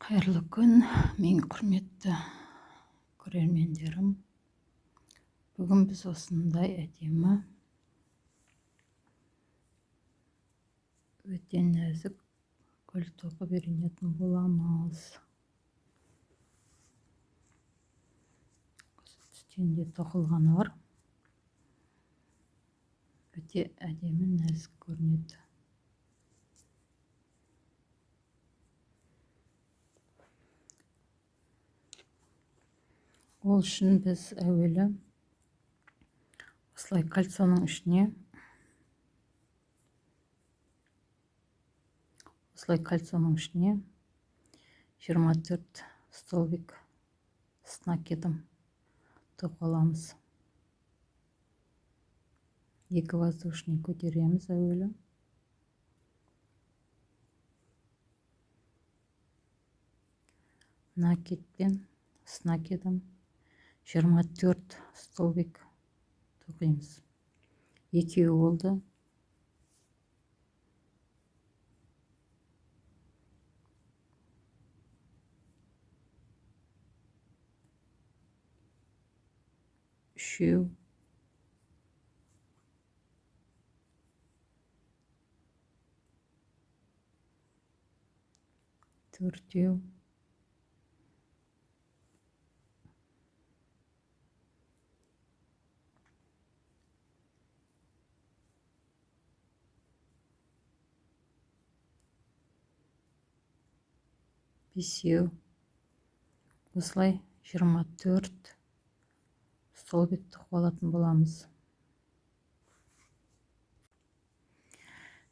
Қайырлы күн, мен құрметті көрермендерім. Бүгін біз осындай әдемі, өте нәзік гүл тоқып үйренетін боламыз. Түстен де тоқылғаны бар. Өте әдемі, нәзік көрінеді. Ол үшін біз әуелі осылай кольцоның ішіне 24 столбик с накидом тоқып аламыз. 2 воздушный көтереміз әуелі. Накидпен с накидом 24 столбик тоқимыз. 2 болды. Үшеу. Төртеу. Бесеу. Осылай 24 столбик тоқып алатын боламыз.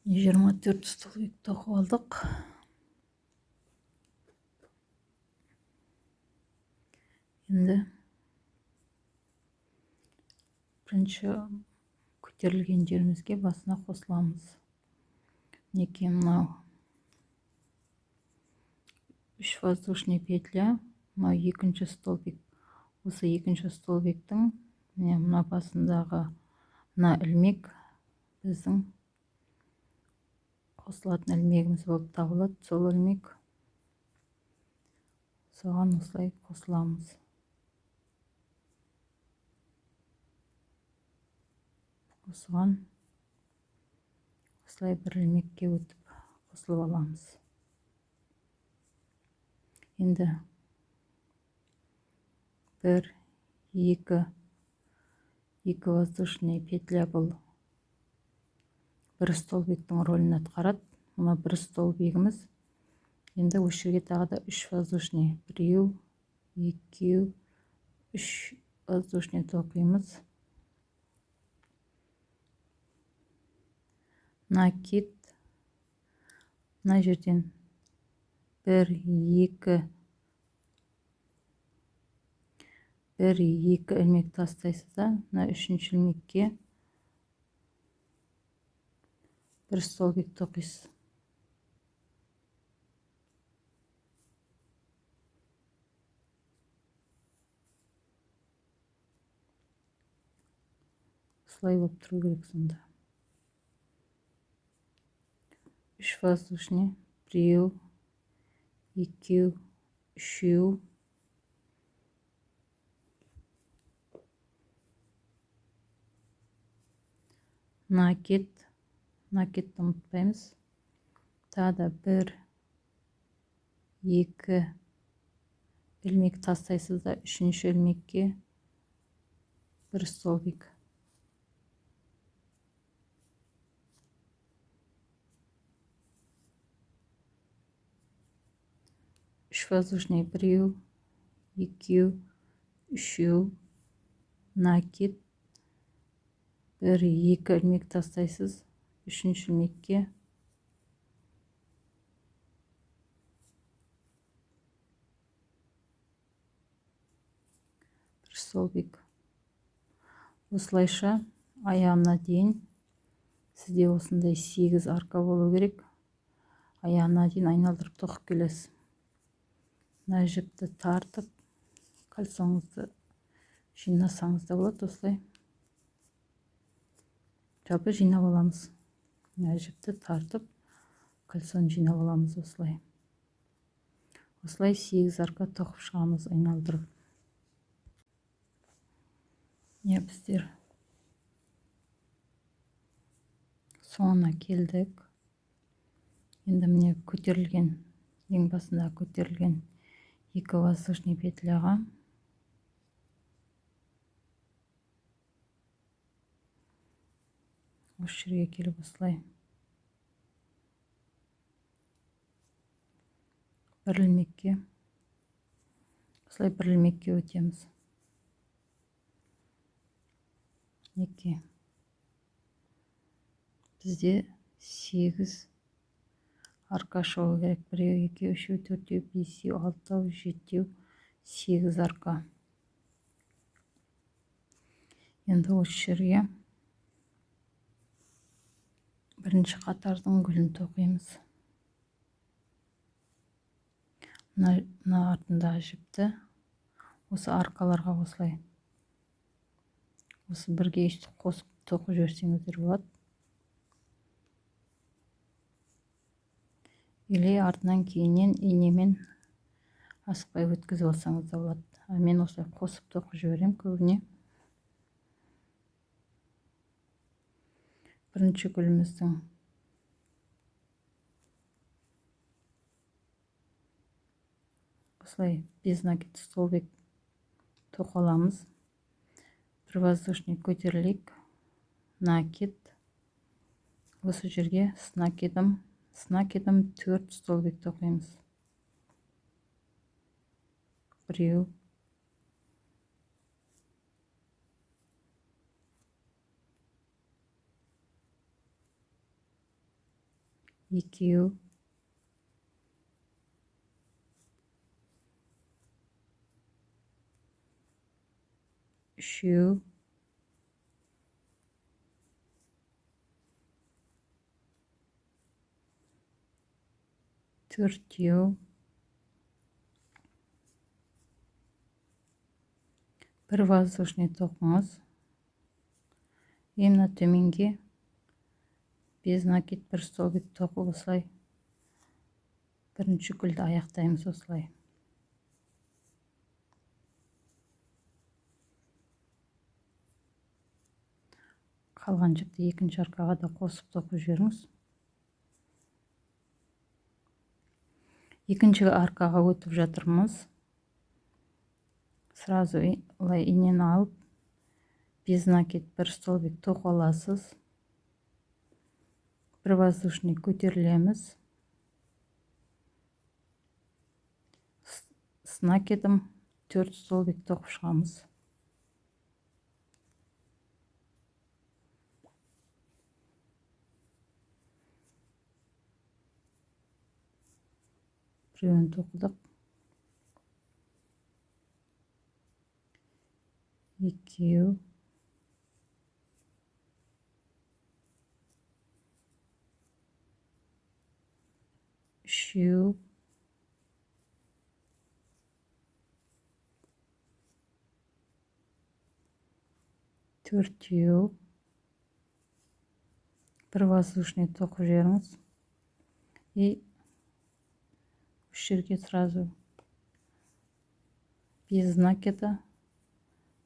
24 столбик тоқып алдық. Енді бірінші көтерілген жерімізге басына қосыламыз. Неке мынау 3 воздушный петля, мынау екінші столбик. Осы екінші столбиктің мына басындағы мына ілмек біздің қосылатын ілмегіміз болып табылады. Сол ілмек, соған осылай қосыламыз. Осыған осылай бір ілмекке өтіп қосылып аламыз. Енді 1, 2 воздушный петля бұл бір столбиктің рөлін атқарады. Мына бір столбигіміз. Енді осы жерге тағы да 3 воздушный. 1, 2, 3 воздушный тоқимыз. Накид. Мына жерден 1, 2 ілмек тастайсыз да, мына үшінші ілмекке бір столбик тоқисыз. Осылай болып тұру керек сонда. 3 воздушный. 1, 2, 3. Накидті ұмытпаймыз. Тағы да 1, 2 ілмек тастайсыз да, үшінші ілмекке бір столбик. Үш воздушный. 1, 2, 3. Накид. 1, 2 ілмек тастайсыз, үшінші ілмекке бір столбик. Осылайша аяғына дейін сізде осындай 8 арка болу керек. Аяғына дейін айналдырып тоқып келесіз. Мына жіпті тартып, кольцоңызды жинасаңыз да болады. Осылай жалпы жинап аламыз. Мына жіпті тартып, кольцоны жинап аламыз осылай. осылай 8 арка тоқып шығамыз айналдырып. Біздер соңына келдік. Енді міне көтерілген, ең басында көтерілген 2 воздушный петляға осы жерге келіп осылай бір ілмекке өтеміз. 2. Бізде 8 арка шығу керек. 1, 2, 3, 4, 5, 6, 7, 8 арка. Енді осы жерге бірінші қатардың гүлін тоқимыз. Мына артындағы жіпті осы аркаларға осылай осы бірге қосып тоқып жіберсеңіздер болады. Или артынан кейіннен инемен асықпай өткізіп алсаңыз да болады. Мен осылай қосып тоқып жіберем көбіне. Бірінші гүліміздің осылай без накид столбик тоқаламыз. Бір воздушный көтерілейік. Накид. Осы жерге с накидом 4 столбик тоқимыз. 1, 2, 3, 4, бір воздушный тоқыңыз. Мына төменге без накид бір столбик тоқып осылай бірінші гүлді аяқтаймыз осылай. Қалған жіпті екінші аркаға да қосып тоқып жіберіңіз. Екінші аркаға өтіп жатырмыз. Сразу олай инені алып, без накид бір столбик тоқаласыз. Бір воздушный көтерілеміз. С накидом 4 столбик тоқып шығамыз. Біреуін тоқыдық. 2, 3, 4, бір воздушный тоқып жіберіңіз. И осы жерге сразу без накида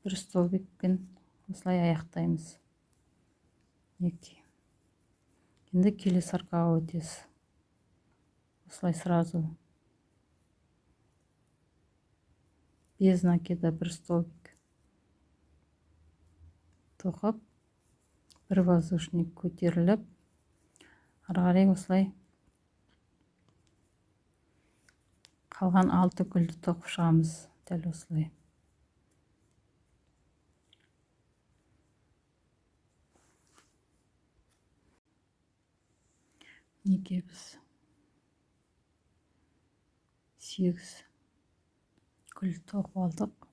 бір столбикпен осылай аяқтаймыз. 2. Енді келесі аркаға өтесіз. Осылай сразу без накида бір столбик тоқып, бір воздушный көтеріліп, ары қарай осылай қалған 6 гүлді тоқып шығамыз. Дәл осылай. Неге біз 8 гүл тоқып алдық.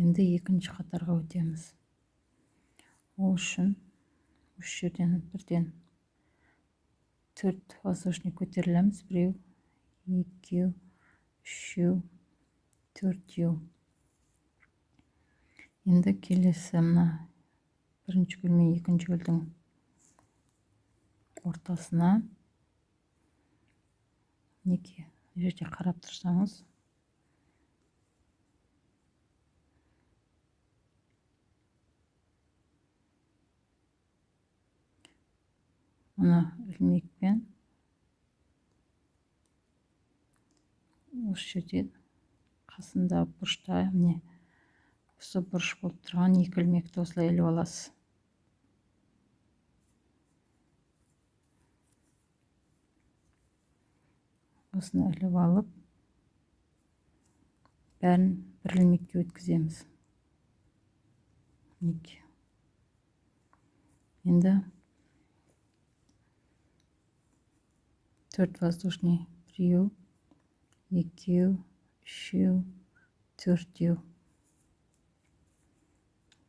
Енді екінші қатарға өтеміз. Ол үшін осы жерден бірден 4 воздушный көтерілеміз. 1, 2, 3, 4. Енді келесі мына бірінші гүл мен екінші гүлдің ортасына мінекей мына жерде қарап тұрсаңыз мына ілмекпен осы жерде қасында бұрышта міне осы бұрыш болып тұрған екі ілмекті осылай іліп аласыз. Осыны іліп алып, бәрін бір ілмекке өткіземіз. Мінекей. Енді 4 воздушный, 1, 2, 3, 4.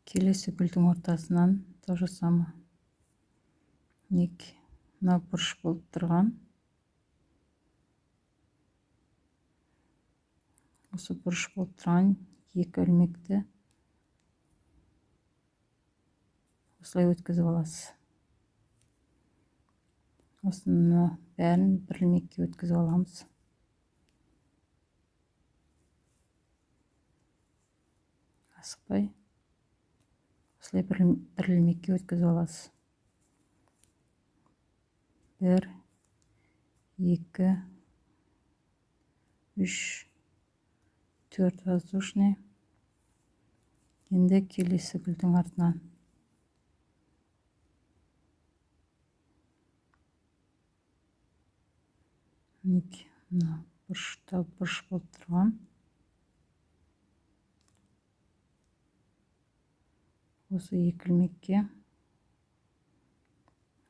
Келесі гүлдің ортасынан то же самое. Мінекей. Мына бұрыш болып тұрған. Осы бұрыш болып тұрған екі ілмекті осылай өткізіп аласыз. Осыны бәрін бір ілмекке өткізіп аламыз. Асықпай осылай бір ілмекке өткізіп аласыз. 1, 2, 3, 4 воздушный. Енді келесі гүлдің артынан. Мінекей, мына бұрышта бұрыш болып тұрған. Осы екі ілмекке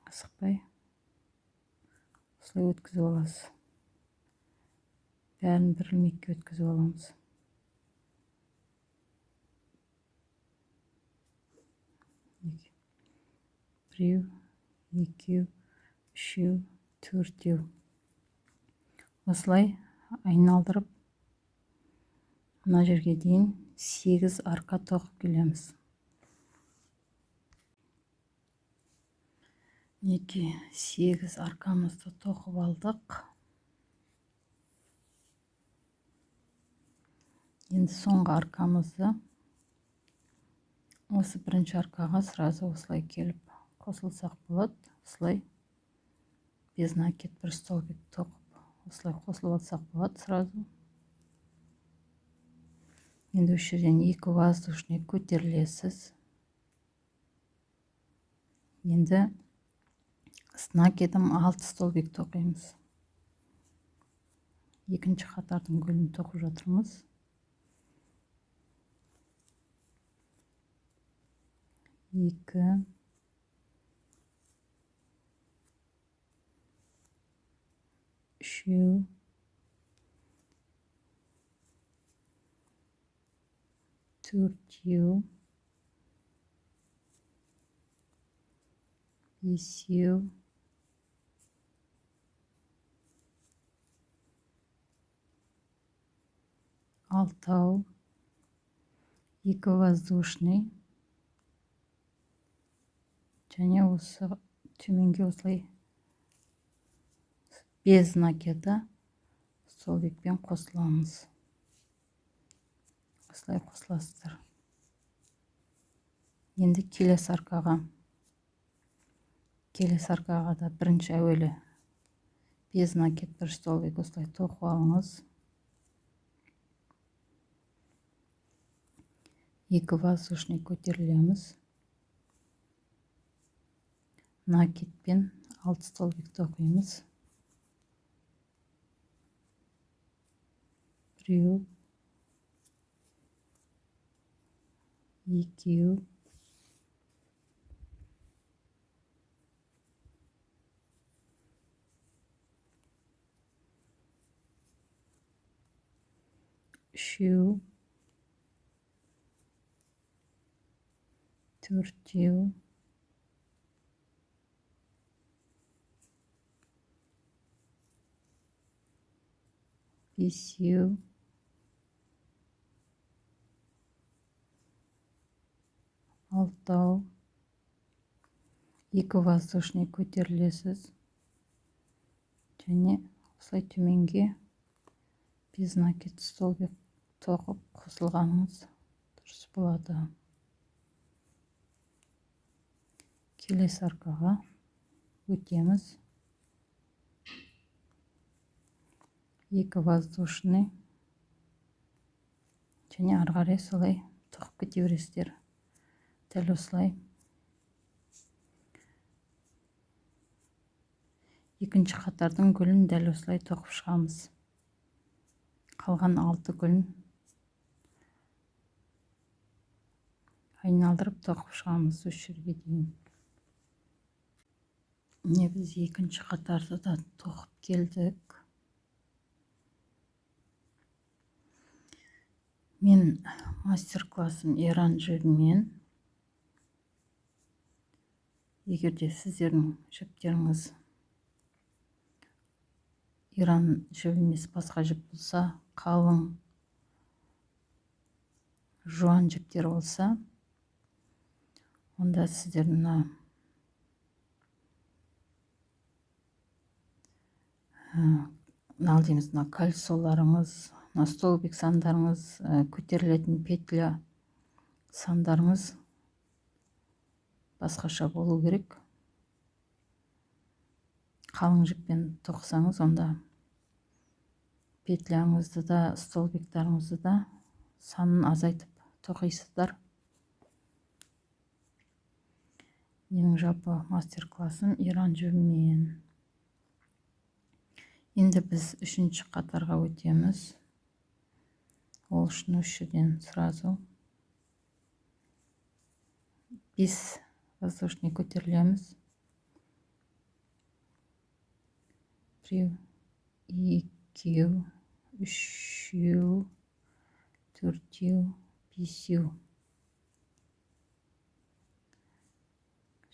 асықпай осылай өткізіп аласыз. Бәрін бір ілмекке өткізіп аламыз. Біреу, екеу, үшеу, төртеу. Осылай айналдырып, мына жерге дейін 8 арқа тоқып келеміз. Мінекей 8 арқамызды тоқып алдық. Енді соңғы арқамызды осы бірінші арқаға сразу осылай келіп қосылсақ болады. Осылай без накид бір столбик тоқып осылай қосылып алсақ болады сразу. Енді осы жерден екі воздушный көтерілесіз. Енді с накидом 6 столбик тоқимыз. Екінші қатардың гүлін тоқып жатырмыз. 2, 3, 4, 5, 6, 2 воздушный. Және осы төменге осылай без накида столбикпен қосыламыз. Осылай қосыласыздар. Енді келесі арқаға да бірінші әуелі без накид бір столбик осылай тоқып алыңыз. 2 воздушный көтерілеміз. Накидпен 6 столбик тоқимыз. 1, 2, 3, 4, 5, 6, 2 воздушный көтерілесіз. Және осылай төменге без накид столбик тоқып қосылғанымыз дұрыс болады. Келесі арқаға өтеміз. 2 воздушный және ары қарай солай тоқып кете бересіздер. Дәл осылай. Екінші қатардың гүлін дәл осылай тоқып шығамыз. Қалған 6 гүлін айналдырып тоқып шығамыз осы жерге дейін. Міне біз екінші қатарды да тоқып келдік. Мен мастер-классым иран жібімен. Егерде сіздердің жіптеріңіз иран жіп емес басқа жіп болса, қалың жуан жіптер болса, онда сіздердің дейміз, кольцоларыңыз, столбик сандарыңыз, көтерілетін петля сандарыңыз басқаша болу керек. Қалың жіппен тоқсаңыз, онда петляңызды да, столбиктарыңызды да санын азайтып тоқисыздар. Менің жалпы мастер-классым иран жібімен. Енді біз үшінші қатарға өтеміз. Ол үшін осы жерден сразу 5 воздушный көтерілеміз. 1, 2, 3, 4, 5.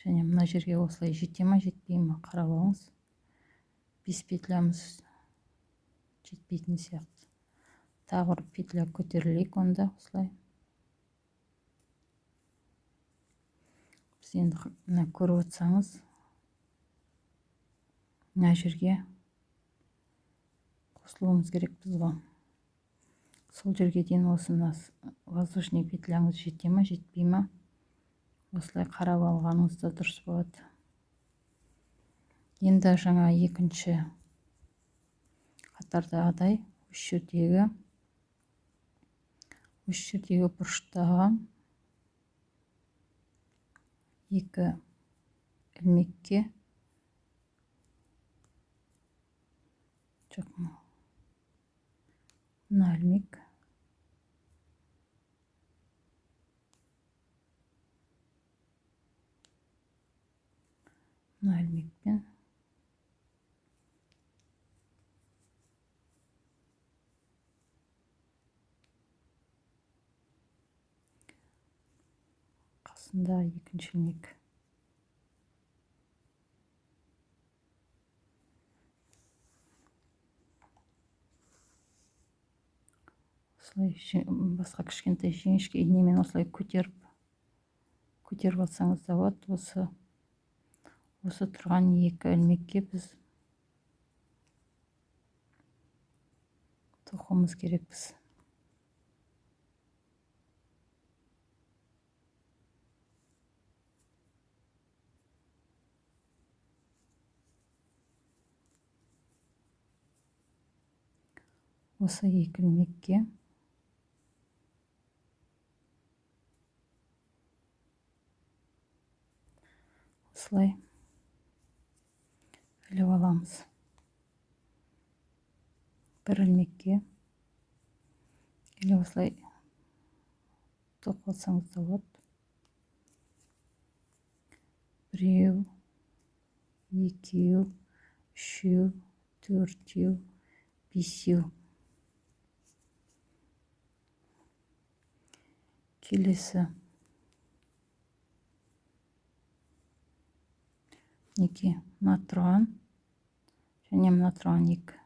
Және мына жерге осылай жете ма, жетпей ма қарап алыңыз. 5 петлямыз жетпейтін сияқты. Тағы бір петля көтерілейік онда осылай. Біз енді көріп отырсаңыз, мына жерге қосылуымыз керек біз ғой. Сол жерге дейін осыны воздушный петляңыз жете ма, жетпей ма, осылай қарап алғаныңыз да дұрыс болады. Енді жаңа екінші қатардағы осы жердегі бұрыштағы 2 ілмекке мына ілмек ілмекпен қасында екінші ілмек. Осылай басқа кішкентай жіңішке инемен осылай көтеріп алсаңыз да болады. Осы тұрған 2 ілмекке біз тоқуымыз керекпіз. Осы 2 ілмекке осылай іліп аламыз. 1 ілмекке или осылай тоқып алсаңыз да болады. 1, 2, 3, 4, 5. Келесі мінекей мына тұрған және мына тұрған 2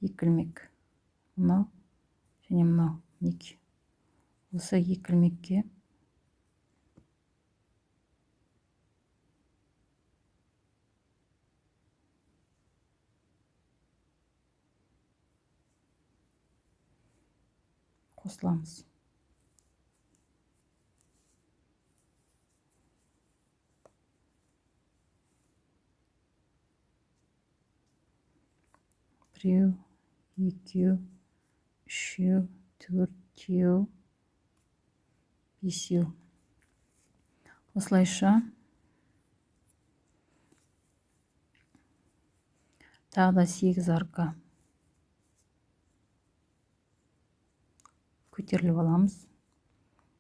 ілмек. Мынау және мынау мінекей. Осы 2 ілмекке қосыламыз. Біреу, екеу, үшеу, төртеу, бесеу. Осылайша тағы да 8 арка көтеріліп аламыз.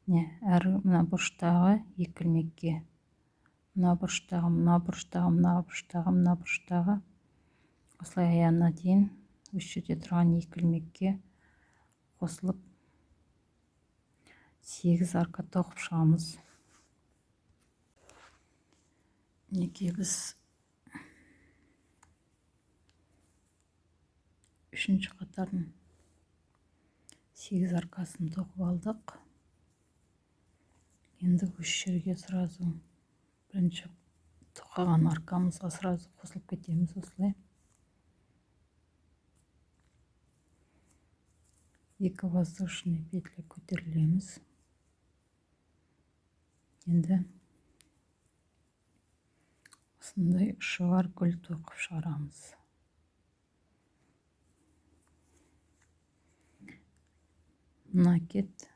Әр мына бұрыштағы 2 ілмекке, мына бұрыштағы, мына бұрыштағы, мына бұрыштағы, мына бұрыштағы осылай аяғына дейін осы жерде тұрған 2 ілмекке қосылып 8 арка тоқып шығамыз. Мінекей біз 3-ші қатардың 8 аркасын тоқып алдық. Енді осы жерге сразу бірінші тоқыған аркамызға сразу қосылып кетеміз. Осылай 2 воздушный петля көтерілеміз. Енді осындай ұшы бар гүл тоқып шығарамыз. Накид,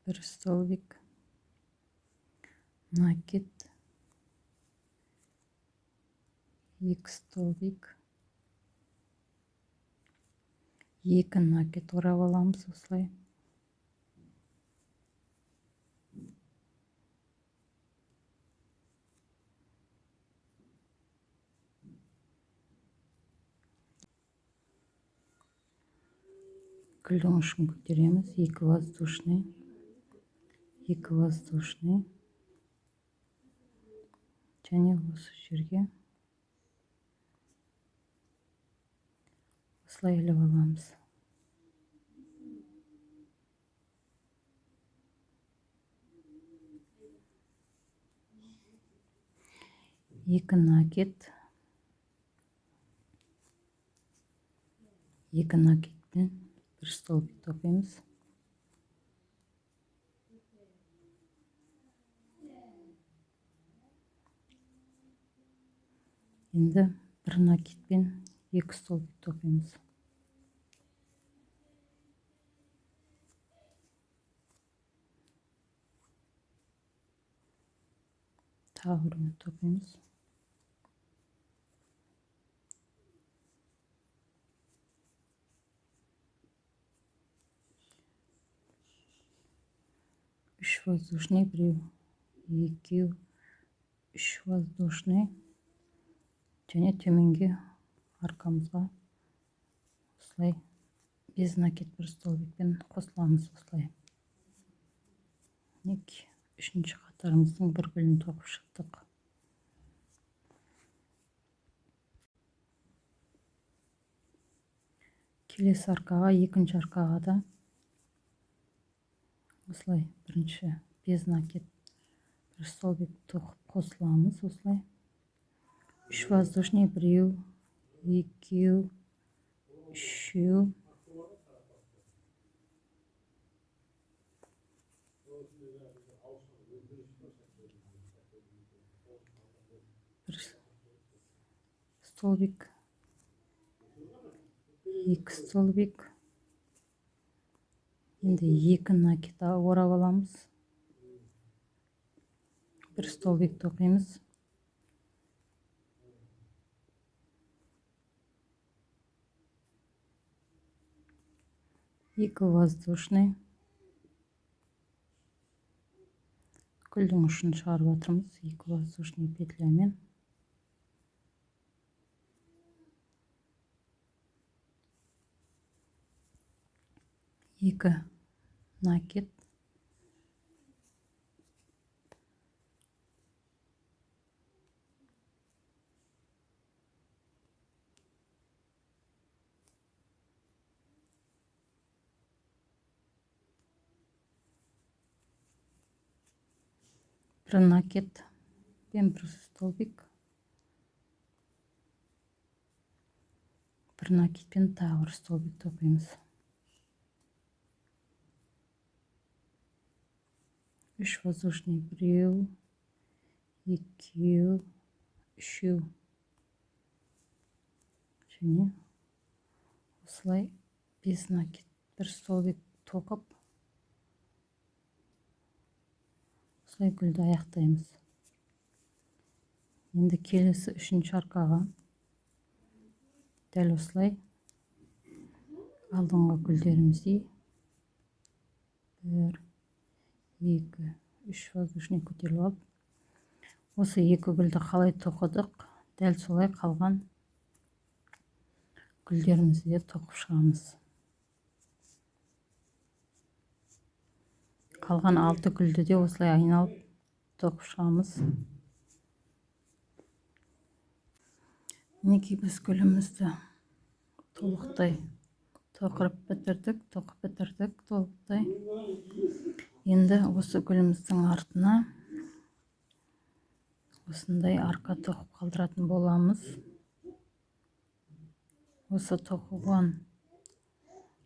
бір столбик, накид, 2 столбик, 2 накид орап аламыз. Осылай гүлдің ұшын көтереміз. 2 воздушный, 2 воздушный және осы жерге осылай іліп аламыз. 2 накид, 2 накидпен бір столбик тоқимыз. Енді бір накидпен 2 столбик тоқимыз. Тағы бірін тоқимыз. Үш воздушный, біреу, екеу, 3 воздушный және төменге аркамызға осылай без накид бір столбикпен қосыламыз. Осылай 3-ші қатарымыздың бір гүлін тоқып шықтық. Келесі аркаға, 2-ші аркаға да осылай бірінші без накид бір столбик тоқып қосыламыз. Осылай 3 воздушный, біреу, екеу, үшеу, бір столбик, 2 столбик. Енді 2 накид орап аламыз. Бір столбик тоқимыз. Екі воздушный. Гүлдің ұшын шығарып жатырмыз 2 воздушный петлямен. 2 накид, бір накид пен бір столбик, бір накидпен тағы бір столбик тоқимыз. 3 воздушный, 1, 2, 3. Және осылай 5 накид, бір столбик тоқып, осылай гүлді аяқтаймыз. Енді келесі 3-ші арқаға дәл осылай алдыңғы гүлдеріміздей 1, 2, 3 воздушный көтеріп алып, осы 2 гүлді қалай тоқыдық, дәл солай қалған гүлдерімізді де тоқып шығамыз. Қалған 6 гүлді де осылай айналып тоқып шығамыз. Мінекей біз гүлімізді толықтай тоқып бітірдік толықтай. Енді осы гүліміздің артына осындай арқа тоқып қалдыратын боламыз. Осы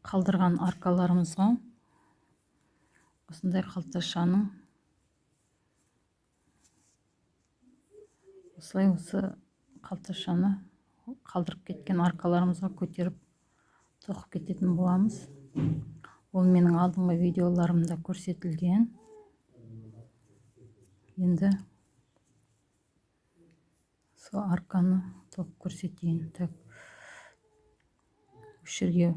қалдырған арқаларымызға осындай қалташаның осы қалташаны қалдырып кеткен арқаларымызға көтеріп тоқып кететін боламыз. Ол менің алдыңғы видеоларымда көрсетілген. Енді сол арқаны тоқып көрсетейін. Осы жерге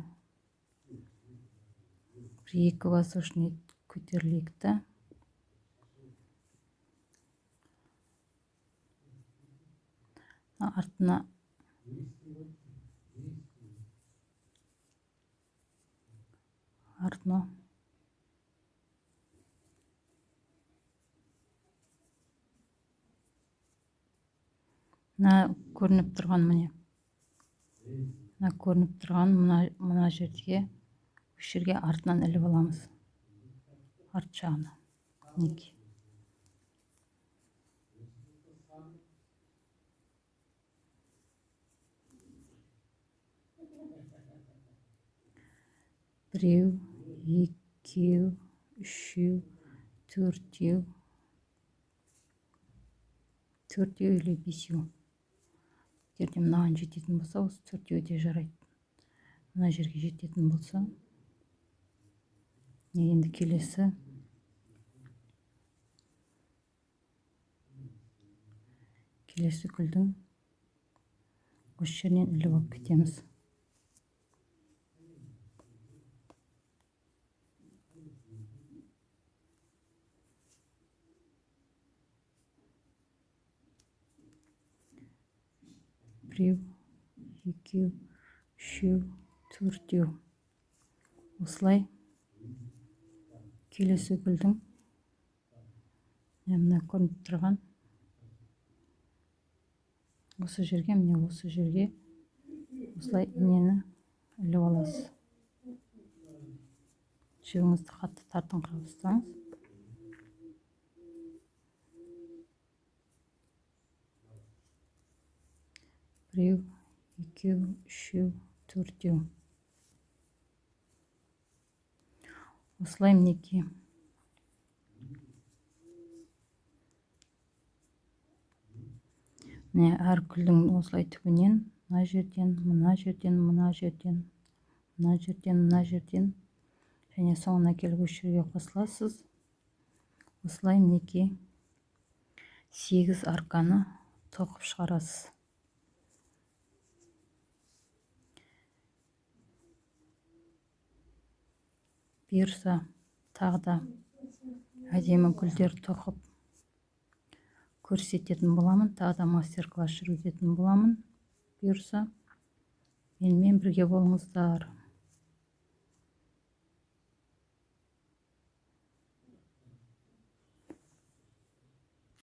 1-2 воздушный көтерілейік та. Артына көрініп тұрған мына жерге, осы жерге артынан іліп аламыз. Арт жағына. Мінекей. Біреу, екеу, үшеу, төртеу или бесеу. Егерде мынаған жететін болса, осы 4-еу де жарайды. Мына жерге жететін болса. Енді келесі гүлдің осы жерінен іліп алып кетеміз. Біреу, екеу, үшеу, төртеу. Осылай келесі гүлдің мына көрініп тұрған осы жерге осылай инені іліп аласыз. Жібіңізді қатты тартыңқырап ұстаңыз. Біреу, екеу, үшеу, төртеу. Осылай мінекей. Міне әр гүлдің осылай түбінен, мына жерден, және соңына келіп осы жерге қосыласыз. Осылай мінекей 8 арқаны тоқып шығарасыз. Бұйырса тағы да әдемі гүлдер тоқып көрсететін боламын, тағы да мастер-класс жүргізетін боламын. Бұйырса менімен бірге болыңыздар.